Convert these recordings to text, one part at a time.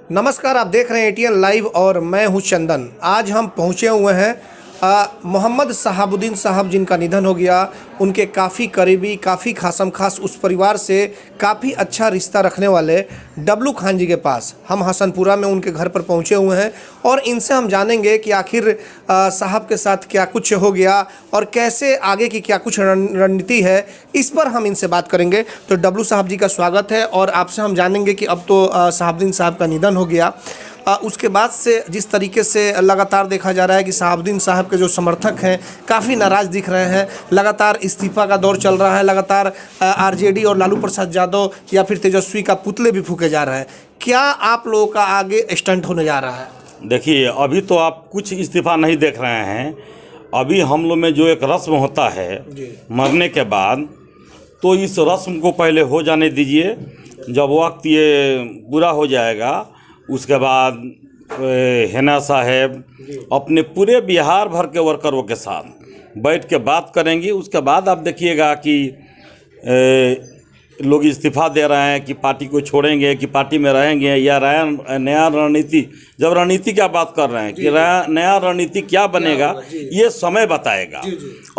नमस्कार, आप देख रहे हैं एटीएन लाइव और मैं हूं चंदन। आज हम पहुंचे हुए हैं मोहम्मद शहाबुद्दीन साहब जिनका निधन हो गया। उनके काफ़ी करीबी, काफ़ी खासम खास उस परिवार से काफ़ी अच्छा रिश्ता रखने वाले डब्लू खान जी के पास हम हसनपुरा में उनके घर पर पहुंचे हुए हैं और इनसे हम जानेंगे कि आखिर साहब के साथ क्या कुछ हो गया और कैसे आगे की क्या कुछ रणनीति है, इस पर हम इनसे बात करेंगे। तो डब्लू साहब जी का स्वागत है और आपसे हम जानेंगे कि अब तो शहाबुद्दीन साहब का निधन हो गया, उसके बाद से जिस तरीके से लगातार देखा जा रहा है कि शहाबुद्दीन साहब के जो समर्थक हैं काफ़ी नाराज़ दिख रहे हैं। लगातार इस्तीफा का दौर चल रहा है, लगातार आरजेडी और लालू प्रसाद यादव या फिर तेजस्वी का पुतले भी फूके जा रहे हैं। क्या आप लोगों का आगे स्टंट होने जा रहा है? देखिए, अभी तो आप कुछ इस्तीफा नहीं देख रहे हैं। अभी हम लोग में जो एक रस्म होता है मरने के बाद, तो इस रस्म को पहले हो जाने दीजिए। जब वक्त ये पूरा हो जाएगा उसके बाद हिना साहब अपने पूरे बिहार भर के वर्करों के साथ बैठ के बात करेंगी। उसके बाद आप देखिएगा कि लोग इस्तीफ़ा दे रहे हैं कि पार्टी को छोड़ेंगे कि पार्टी में रहेंगे या नया रणनीति। जब रणनीति क्या बात कर रहे हैं कि नया रणनीति क्या बनेगा, ये समय बताएगा।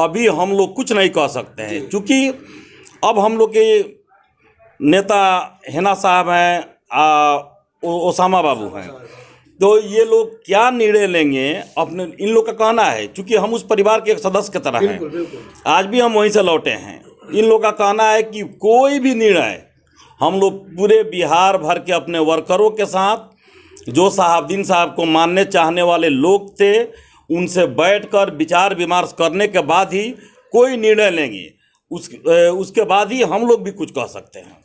अभी हम लोग कुछ नहीं कह सकते हैं, क्योंकि अब हम लोग के नेता हिना साहब हैं, ओसामा बाबू हैं, तो ये लोग क्या निर्णय लेंगे अपने, इन लोग का कहना है, क्योंकि हम उस परिवार के एक सदस्य की तरह हैं। आज भी हम वहीं से लौटे हैं। इन लोग का कहना है कि कोई भी निर्णय हम लोग पूरे बिहार भर के अपने वर्करों के साथ, जो शहाबुद्दीन साहब को मानने चाहने वाले लोग थे, उनसे बैठकर विचार विमर्श करने के बाद ही कोई निर्णय लेंगे। उसके बाद ही हम लोग भी कुछ कह सकते हैं।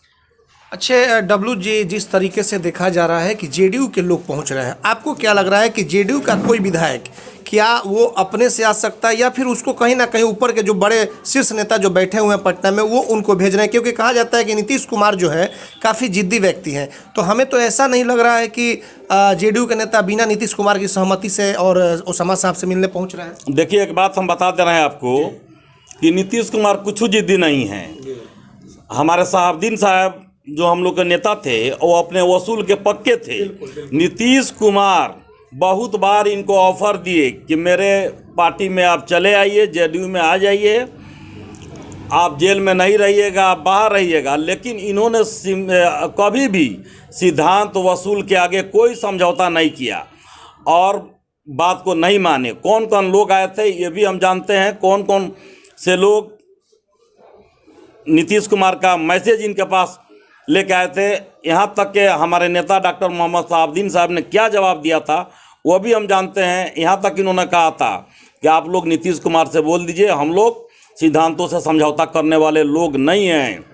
अच्छे डब्लू जी, जिस तरीके से देखा जा रहा है कि जेडीयू के लोग पहुंच रहे हैं, आपको क्या लग रहा है कि जेडीयू का कोई विधायक क्या वो अपने से आ सकता है या फिर उसको कहीं ना कहीं ऊपर के जो बड़े शीर्ष नेता जो बैठे हुए हैं पटना में वो उनको भेज रहे हैं? क्योंकि कहा जाता है कि नीतीश कुमार जो है काफ़ी जिद्दी व्यक्ति हैं, तो हमें तो ऐसा नहीं लग रहा है कि जेडीयू के नेता बिना नीतीश कुमार की सहमति से और ओसामा साहब से मिलने पहुँच रहे हैं। देखिए, एक बात हम बता दे रहे हैं आपको कि नीतीश कुमार कुछ जिद्दी नहीं है। हमारे शहाबुद्दीन साहब जो हम लोग के नेता थे वो अपने वसूल के पक्के थे। नीतीश कुमार बहुत बार इनको ऑफर दिए कि मेरे पार्टी में आप चले आइए, जेडीयू में आ जाइए, आप जेल में नहीं रहिएगा, आप बाहर रहिएगा, लेकिन इन्होंने कभी भी सिद्धांत वसूल के आगे कोई समझौता नहीं किया और बात को नहीं माने। कौन कौन लोग आए थे ये भी हम जानते हैं, कौन कौन से लोग नीतीश कुमार का मैसेज इनके पास लेके आए थे। यहाँ तक कि हमारे नेता डॉक्टर मोहम्मद शहाबुद्दीन साहब ने क्या जवाब दिया था वो भी हम जानते हैं। यहाँ तक इन्होंने कहा था कि आप लोग नीतीश कुमार से बोल दीजिए, हम लोग सिद्धांतों से समझौता करने वाले लोग नहीं हैं।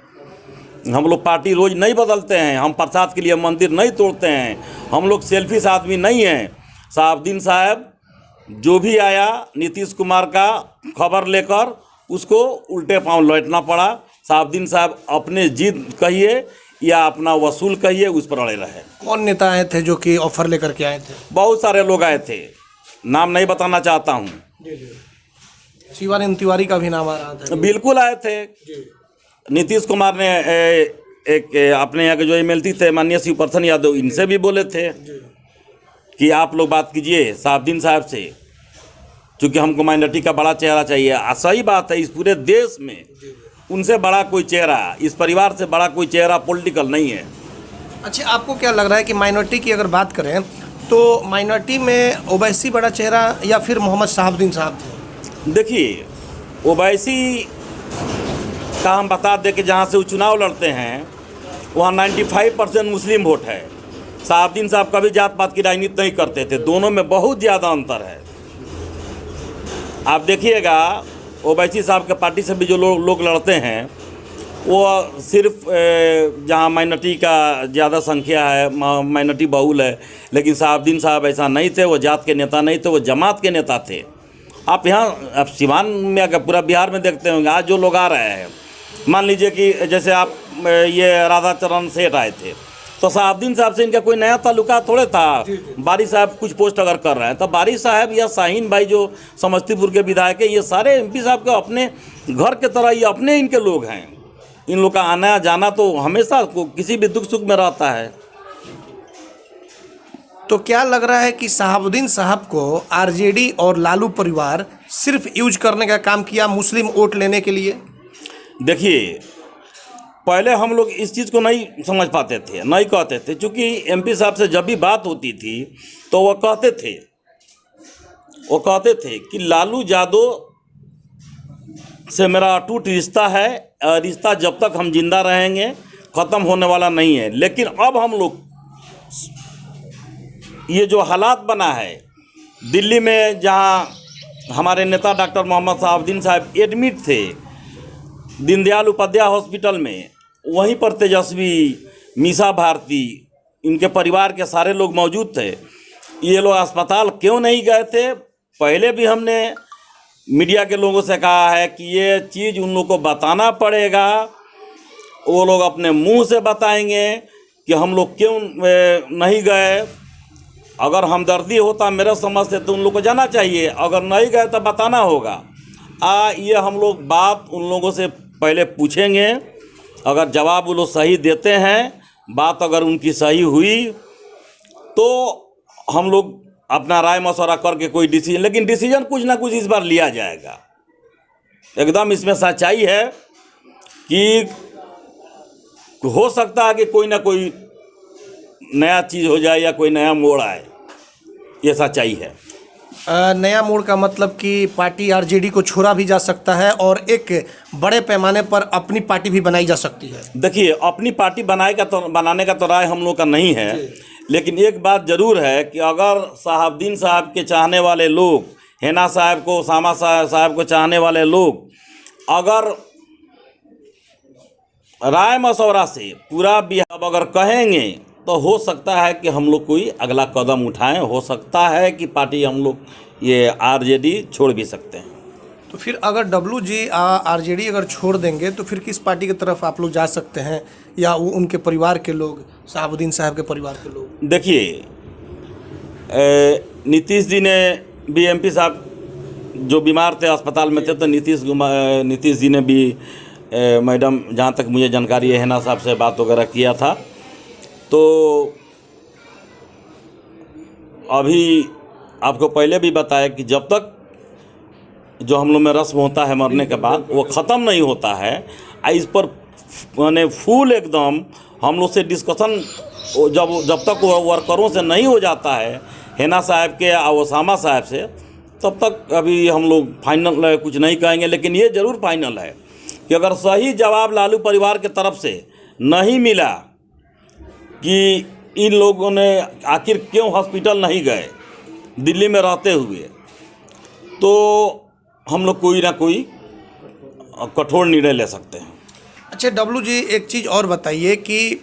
हम लोग पार्टी रोज़ नहीं बदलते हैं, हम प्रसाद के लिए मंदिर नहीं तोड़ते हैं, हम लोग सेल्फिश आदमी नहीं हैं। शहाबुद्दीन साहब जो भी आया नीतीश कुमार का खबर लेकर, उसको उल्टे पाँव लौटना पड़ा। शहाबुद्दीन साहब अपने जिद कहिए या अपना वसूल कहिए, उस पर अड़े रहे। कौन नेता आए थे जो कि ऑफर लेकर के आए थे? बहुत सारे लोग आए थे, नाम नहीं बताना चाहता हूँ। शिवानंद तिवारी का भी नाम आ रहा था। बिल्कुल आए थे। नीतीश कुमार ने एक अपने यहाँ के जो एमएलसी थे माननीय शिवप्रसन यादव, इनसे भी बोले थे कि आप लोग बात कीजिए शहाबुद्दीन साहब से, क्योंकि हमको माइनॉरिटी का बड़ा चेहरा चाहिए। सही बात है, इस पूरे देश में उनसे बड़ा कोई चेहरा, इस परिवार से बड़ा कोई चेहरा पॉलिटिकल नहीं है। अच्छा, आपको क्या लग रहा है कि माइनॉरिटी की अगर बात करें तो माइनॉरिटी में ओवैसी बड़ा चेहरा या फिर मोहम्मद शहाबुद्दीन साहब थे? देखिए, ओवैसी का हम बता दें कि जहाँ से वो चुनाव लड़ते हैं वहाँ 95% मुस्लिम वोट है। शहाबुद्दीन साहब कभी जात पात की राजनीति नहीं करते थे, दोनों में बहुत ज़्यादा अंतर है। आप देखिएगा, ओवैसी साहब के पार्टी से भी जो लोग लड़ते हैं वो सिर्फ जहाँ माइनॉरिटी का ज़्यादा संख्या है, माइनॉरिटी बहुल है, लेकिन शहाबुद्दीन साहब ऐसा नहीं थे। वो जात के नेता नहीं थे, वो जमात के नेता थे। आप यहाँ आप सिवान में अगर पूरा बिहार में देखते होंगे, आज जो लोग आ रहे हैं, मान लीजिए कि जैसे आप ये राधाचरण सेठ आए थे, तो शहाबुद्दीन साहब से इनका कोई नया ताल्लुका थोड़े था। बारी साहब कुछ पोस्ट अगर कर रहे हैं तो बारी साहब या शाहीन भाई जो समस्तीपुर के विधायक हैं, ये सारे एमपी साहब के अपने घर के तरह, ये अपने इनके लोग हैं। इन लोग का आना जाना तो हमेशा किसी भी दुख सुख में रहता है। तो क्या लग रहा है कि शहाबुद्दीन साहब को आरजेडी और लालू परिवार सिर्फ यूज करने का काम किया मुस्लिम वोट लेने के लिए? देखिए, पहले हम लोग इस चीज़ को नहीं समझ पाते थे, नहीं कहते थे, क्योंकि एमपी साहब से जब भी बात होती थी तो वो कहते थे कि लालू यादव से मेरा अटूट रिश्ता है, रिश्ता जब तक हम जिंदा रहेंगे ख़त्म होने वाला नहीं है। लेकिन अब हम लोग ये जो हालात बना है दिल्ली में, जहाँ हमारे नेता डॉक्टर मोहम्मद शहाबुद्दीन साहब एडमिट थे दीनदयाल उपाध्याय हॉस्पिटल में, वहीं पर तेजस्वी, मीसा भारती, इनके परिवार के सारे लोग मौजूद थे। ये लोग अस्पताल क्यों नहीं गए थे? पहले भी हमने मीडिया के लोगों से कहा है कि ये चीज़ उन लोगों को बताना पड़ेगा। वो लोग अपने मुंह से बताएंगे कि हम लोग क्यों नहीं गए। अगर हमदर्दी होता मेरे समझ से तो उन लोग को जाना चाहिए, अगर नहीं गए तो बताना होगा। ये हम लोग बात उन लोगों से पहले पूछेंगे। अगर जवाब वो लोग सही देते हैं, बात अगर उनकी सही हुई तो हम लोग अपना राय मशवरा करके कोई डिसीजन, लेकिन डिसीजन कुछ ना कुछ इस बार लिया जाएगा। एकदम इसमें सच्चाई है कि हो सकता है कि कोई ना कोई नया चीज़ हो जाए या कोई नया मोड़ आए, ये सच्चाई है। नया मोड़ का मतलब कि पार्टी आरजेडी को छोड़ा भी जा सकता है और एक बड़े पैमाने पर अपनी पार्टी भी बनाई जा सकती है। देखिए, अपनी पार्टी बनाने का तो राय हम लोग का नहीं है, लेकिन एक बात ज़रूर है कि अगर शहाबुद्दीन साहब के चाहने वाले लोग, हिना साहब को, उसामा साहब को चाहने वाले लोग अगर राय मशवरा से पूरा बिहार अगर कहेंगे तो हो सकता है कि हम लोग कोई अगला कदम उठाएं। हो सकता है कि पार्टी हम लोग ये आरजेडी छोड़ भी सकते हैं। तो फिर अगर डब्लू जी आरजेडी अगर छोड़ देंगे तो फिर किस पार्टी की तरफ आप लोग जा सकते हैं, या वो उनके परिवार के लोग, शहाबुद्दीन साहब के परिवार के लोग? देखिए, नीतीश जी ने भी, एमपी साहब जो बीमार थे अस्पताल में थे, तो नीतीश जी ने भी मैडम, जहाँ तक मुझे जानकारी है, हिना साहब से बात वगैरह किया था। तो अभी आपको पहले भी बताया कि जब तक जो हम लोग में रस्म होता है मरने के बाद वो ख़त्म नहीं होता है, इस पर माने फुल एकदम हम लोग से डिस्कशन जब तक वो वर्करों से नहीं हो जाता है, हिना साहब के और उसामा साहब से, तब तक अभी हम लोग फाइनल कुछ नहीं कहेंगे। लेकिन ये ज़रूर फाइनल है कि अगर सही जवाब लालू परिवार के तरफ से नहीं मिला कि इन लोगों ने आखिर क्यों हॉस्पिटल नहीं गए दिल्ली में रहते हुए, तो हम लोग कोई ना कोई कठोर निर्णय ले सकते हैं। अच्छा डब्लू जी, एक चीज़ और बताइए कि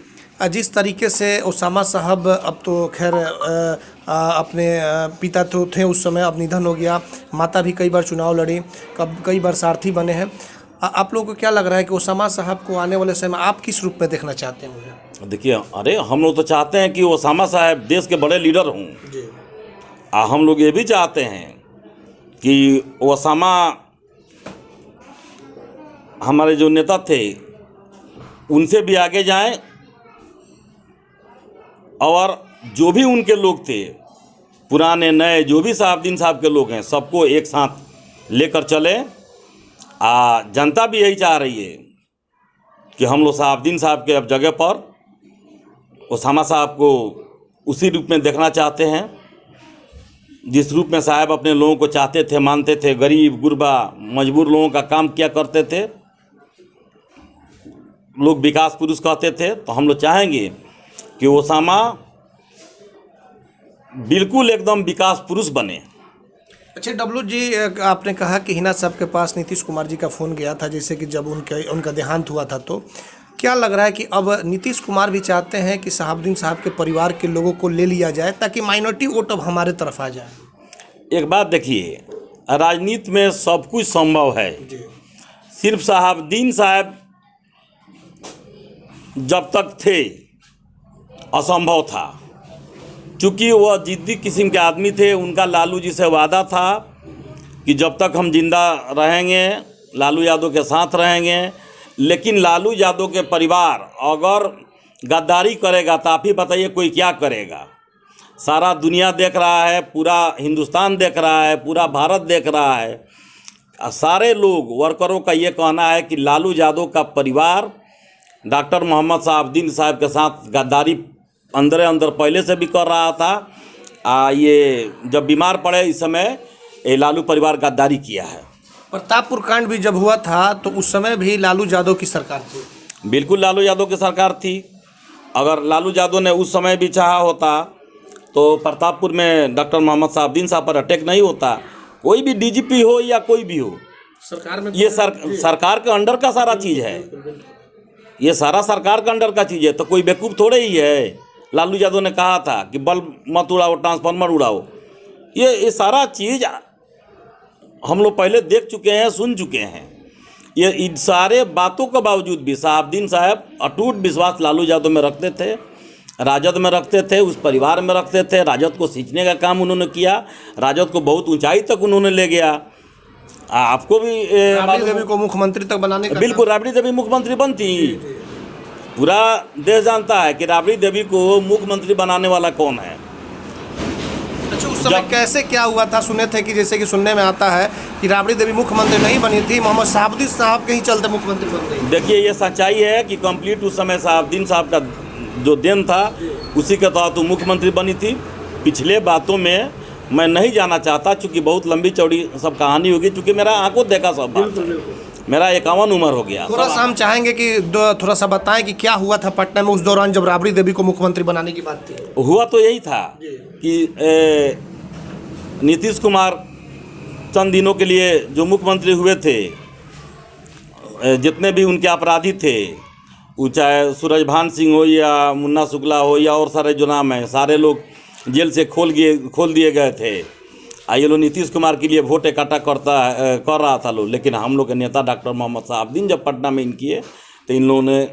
जिस तरीके से उसामा साहब, अब तो खैर अपने पिता तो थे उस समय, अब निधन हो गया, माता भी कई बार चुनाव लड़ी, कई बार सारथी बने हैं, आप लोगों को क्या लग रहा है कि उसामा साहब को आने वाले समय में आप किस रूप में देखना चाहते हैं उन्हें? देखिए, अरे हम लोग तो चाहते हैं कि उसामा साहब देश के बड़े लीडर हों। हम लोग ये भी चाहते हैं कि उसामा हमारे जो नेता थे उनसे भी आगे जाएं, और जो भी उनके लोग थे, पुराने नए जो भी शहाबुद्दीन साहब के लोग हैं, सबको एक साथ लेकर चले। जनता भी यही चाह रही है कि हम लोग शहाबुद्दीन साहब के अब जगह पर उसामा साहब को उसी रूप में देखना चाहते हैं जिस रूप में साहब अपने लोगों को चाहते थे, मानते थे। गरीब गुरबा मजबूर लोगों का काम किया करते थे, लोग विकास पुरुष कहते थे। तो हम लोग चाहेंगे कि उसामा बिल्कुल एकदम विकास पुरुष बने। अच्छा डब्लू जी, आपने कहा कि हिना साहब के पास नीतीश कुमार जी का फ़ोन गया था, जैसे कि जब उनका देहांत हुआ था, तो क्या लग रहा है कि अब नीतीश कुमार भी चाहते हैं कि शहाबुद्दीन साहब के परिवार के लोगों को ले लिया जाए ताकि माइनॉरिटी वोट अब हमारे तरफ आ जाए? एक बात देखिए, राजनीति में सब कुछ संभव है। सिर्फ शहाबुद्दीन साहब जब तक थे असंभव था, क्योंकि वह जिद्दी किस्म के आदमी थे। उनका लालू जी से वादा था कि जब तक हम जिंदा रहेंगे लालू यादव के साथ रहेंगे। लेकिन लालू यादव के परिवार अगर गद्दारी करेगा तो आप ही बताइए कोई क्या करेगा। सारा दुनिया देख रहा है, पूरा हिंदुस्तान देख रहा है, पूरा भारत देख रहा है। सारे लोग वर्करों का ये कहना है कि लालू यादव का परिवार डॉक्टर मोहम्मद शहाबुद्दीन साहब के साथ गद्दारी अंदर पहले से भी कर रहा था। ये जब बीमार पड़े इस समय ये लालू परिवार गद्दारी किया है। प्रतापपुर कांड भी जब हुआ था तो उस समय भी लालू यादव की सरकार थी। बिल्कुल लालू यादव की सरकार थी। अगर लालू यादव ने उस समय भी चाहा होता तो प्रतापपुर में डॉक्टर मोहम्मद शहाबुद्दीन साहब पर अटैक नहीं होता। कोई भी डीजीपी हो या कोई भी हो, सरकार में ये सरकार के अंडर का सारा चीज़ है। ये सारा सरकार के अंडर का चीज़ है, तो कोई बेवकूफ़ थोड़े ही है। लालू यादव ने कहा था कि बल्ब मत उड़ाओ, ट्रांसफार्मर उड़ाओ। ये सारा चीज़ हम लोग पहले देख चुके हैं, सुन चुके हैं। ये इन सारे बातों के बावजूद भी शहाबुद्दीन साहब अटूट विश्वास लालू यादव में रखते थे, राजद में रखते थे, उस परिवार में रखते थे। राजद को सींचने का काम उन्होंने किया, राजद को बहुत ऊंचाई तक उन्होंने ले गया। आपको भी राबड़ी देवी को मुख्यमंत्री तक बनाने का बिल्कुल, राबड़ी देवी मुख्यमंत्री बनती। पूरा देश जानता है कि राबड़ी देवी को मुख्यमंत्री बनाने वाला कौन है। अच्छा, उस समय कैसे क्या हुआ था? सुने थे कि जैसे कि सुनने में आता है कि राबड़ी देवी मुख्यमंत्री नहीं बनी थी, मोहम्मद शहाबुद्दीन साहब के ही चलते मुख्यमंत्री बन गई। देखिए, ये सच्चाई है कि कंप्लीट उस समय शहाबुद्दीन साहब का जो दिन था उसी के तहत वो मुख्यमंत्री बनी थी। पिछले बातों में मैं नहीं जाना चाहता, चूँकि बहुत लंबी चौड़ी सब कहानी होगी, चूँकि मेरा आंखों देखा सब बात। मेरा 51 उम्र हो गया। थोड़ा सा हम चाहेंगे कि थोड़ा सा बताएं कि क्या हुआ था पटना में उस दौरान जब राबड़ी देवी को मुख्यमंत्री बनाने की बात थी। हुआ तो यही था कि नीतीश कुमार चंद दिनों के लिए जो मुख्यमंत्री हुए थे, जितने भी उनके अपराधी थे, वो चाहे सूरजभान सिंह हो या मुन्ना शुक्ला हो या और सारे जो नाम हैं, सारे लोग जेल से खोल दिए गए थे। ये लोग नीतीश कुमार के लिए वोट इकट्ठा कर रहा था लोग। लेकिन हम लोग के नेता डॉक्टर मोहम्मद शहाबुद्दीन जब पटना में इन किए तो इन लोगों ने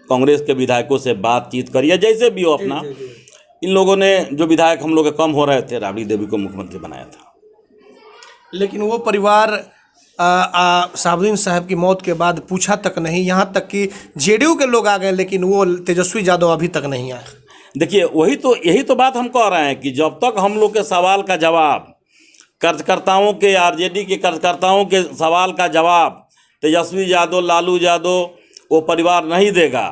कांग्रेस के विधायकों से बातचीत करी, जैसे भी हो अपना। इन लोगों ने जो विधायक हम लोग के कम हो रहे थे, राबड़ी देवी को मुख्यमंत्री बनाया था। लेकिन वो परिवार शहाबुद्दीन साहब की मौत के बाद पूछा तक नहीं, यहाँ तक कि जेडीयू के लोग आ गए, लेकिन वो तेजस्वी यादव अभी तक नहीं आए। देखिए, यही तो बात हम कह रहे हैं कि जब तक हम लोग के सवाल का जवाब, कार्यकर्ताओं के, आरजेडी के कार्यकर्ताओं के सवाल का जवाब तेजस्वी यादव, लालू यादव वो परिवार नहीं देगा,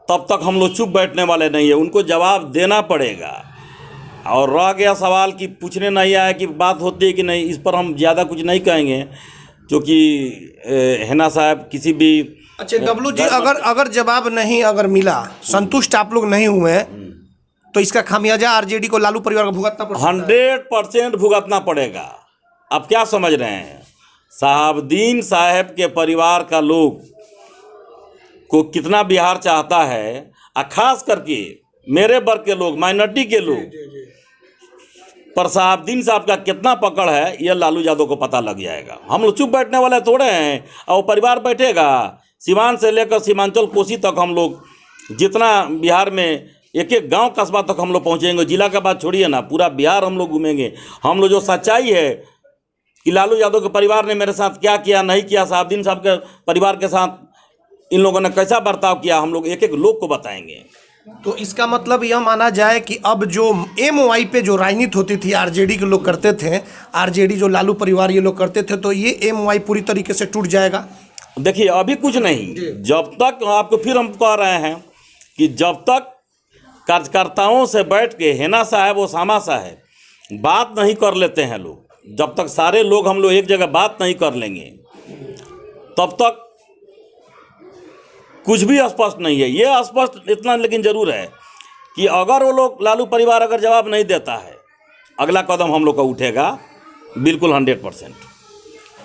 तब तक हम लोग चुप बैठने वाले नहीं है। उनको जवाब देना पड़ेगा। और रह गया सवाल कि पूछने नहीं आया कि बात होती है कि नहीं, इस पर हम ज़्यादा कुछ नहीं कहेंगे, क्योंकि हिना साहब किसी भी। अच्छा डब्लू जी, अगर जवाब नहीं अगर मिला, संतुष्ट आप लोग नहीं हुए, तो इसका खामियाजा आरजेडी को, लालू परिवार को भुगतना पड़ेगा। 100% भुगतना पड़ेगा। आप क्या समझ रहे हैं? शहाबुद्दीन साहब के परिवार का लोग को कितना बिहार चाहता है, और खास करके मेरे वर्ग के लोग, माइनॉरिटी के लोग पर शहाबुद्दीन साहब का कितना पकड़ है, यह लालू यादव को पता लग जाएगा। हम लोग चुप बैठने वाले थोड़े हैं, और वो परिवार बैठेगा। सीमांत से लेकर सीमांचल कोसी तक हम लोग, जितना बिहार में एक एक गांव कस्बा तक हम लोग पहुंचेंगे। जिला का बात छोड़िए ना, पूरा बिहार हम लोग घूमेंगे। हम लोग जो सच्चाई है कि लालू यादव के परिवार ने मेरे साथ क्या किया, नहीं किया, शहाबुद्दीन साहब के परिवार के साथ इन लोगों ने कैसा बर्ताव किया, हम लोग एक एक लोग को बताएंगे। तो इसका मतलब यह माना जाए कि अब जो एमओआई पे जो राजनीति होती थी, आरजेडी के लोग करते थे, आरजेडी जो लालू परिवार ये लोग करते थे, तो ये एमओआई पूरी तरीके से टूट जाएगा। देखिए, अभी कुछ नहीं, जब तक आपको फिर हम कह रहे हैं कि जब तक कार्यकर्ताओं से बैठ के हिना साहब, ओसामा साहब बात नहीं कर लेते हैं लोग, जब तक सारे लोग हम लोग एक जगह बात नहीं कर लेंगे, तब तक कुछ भी स्पष्ट नहीं है। ये स्पष्ट इतना लेकिन ज़रूर है कि अगर वो लोग, लालू परिवार अगर जवाब नहीं देता है, अगला कदम हम लोग का उठेगा बिल्कुल 100%।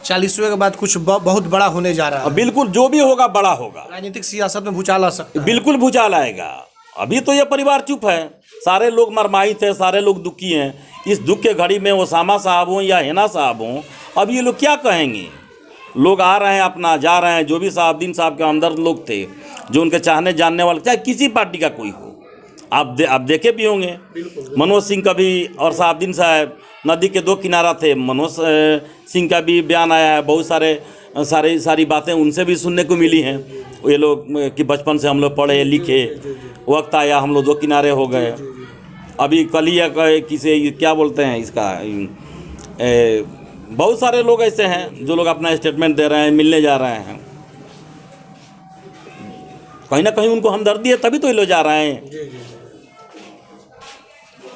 40वें के बाद कुछ बहुत बड़ा होने जा रहा है। बिल्कुल, जो भी होगा बड़ा होगा। राजनीतिक सियासत में भूचाल आ सकता है। बिल्कुल भूचाल आएगा। अभी तो ये परिवार चुप है, सारे लोग मरमाहित हैं, सारे लोग दुखी हैं। इस दुख के घड़ी में ओसामा साहब हों या हिना साहब हों, अब ये लोग क्या कहेंगे? लोग आ रहे हैं, अपना जा रहे हैं। जो भी शहाबुद्दीन साहब के हमदर्द लोग थे, जो उनके चाहने जानने वाले, चाहे किसी पार्टी का कोई हो, आप देखे भी होंगे। मनोज सिंह का भी और शहाबुद्दीन साहब नदी के दो किनारा थे। मनोज सिंह का भी बयान आया है, बहुत सारी बातें उनसे भी सुनने को मिली हैं। ये लोग कि बचपन से हम लोग पढ़े लिखे, वक्त आया हम लोग दो किनारे हो गए। अभी कल ही किसे क्या बोलते हैं इसका बहुत सारे लोग ऐसे हैं जो लोग अपना स्टेटमेंट दे रहे हैं, मिलने जा रहे हैं। कहीं ना कहीं उनको हमदर्दी है तभी तो ये लोग जा रहे हैं।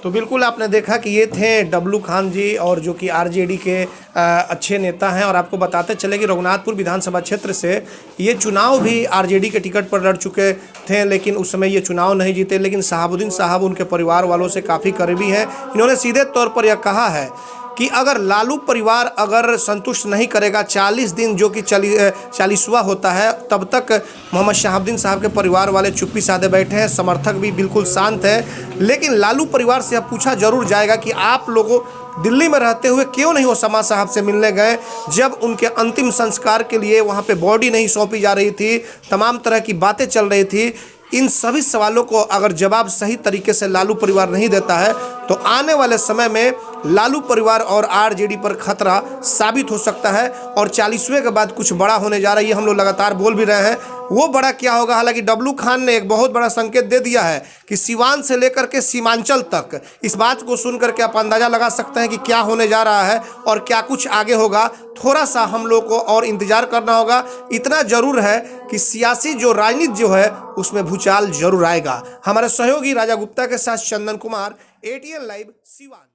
तो बिल्कुल आपने देखा कि ये थे डब्लू खान जी, और जो कि आरजेडी के अच्छे नेता हैं। और आपको बताते चले कि रघुनाथपुर विधानसभा क्षेत्र से ये चुनाव भी आरजेडी के टिकट पर लड़ चुके थे, लेकिन उस समय ये चुनाव नहीं जीते। लेकिन शहाबुद्दीन साहब उनके परिवार वालों से काफ़ी करीबी हैं। इन्होंने सीधे तौर पर यह कहा है कि अगर लालू परिवार अगर संतुष्ट नहीं करेगा 40 दिन जो कि 40वां होता है, तब तक मोहम्मद शहाबुद्दीन साहब के परिवार वाले चुप्पी साधे बैठे हैं। समर्थक भी बिल्कुल शांत है। लेकिन लालू परिवार से अब पूछा जरूर जाएगा कि आप लोगों दिल्ली में रहते हुए क्यों नहीं ओसामा साहब से मिलने गए, जब उनके अंतिम संस्कार के लिए वहाँ पे बॉडी नहीं सौंपी जा रही थी, तमाम तरह की बातें चल रही थी। इन सभी सवालों को अगर जवाब सही तरीके से लालू परिवार नहीं देता है तो आने वाले समय में लालू परिवार और आरजेडी पर खतरा साबित हो सकता है। और 40वें के बाद कुछ बड़ा होने जा रहा है, ये हम लोग लगातार बोल भी रहे हैं। वो बड़ा क्या होगा? हालांकि डब्लू खान ने एक बहुत बड़ा संकेत दे दिया है कि सीवान से लेकर के सीमांचल तक, इस बात को सुन करके आप अंदाजा लगा सकते हैं कि क्या होने जा रहा है और क्या कुछ आगे होगा। थोड़ा सा हम लोग को और इंतजार करना होगा। इतना जरूर है कि सियासी जो राजनीति जो है उसमें भूचाल जरूर आएगा। हमारे सहयोगी राजा गुप्ता के साथ चंदन कुमार, ATN लाइव, सीवान।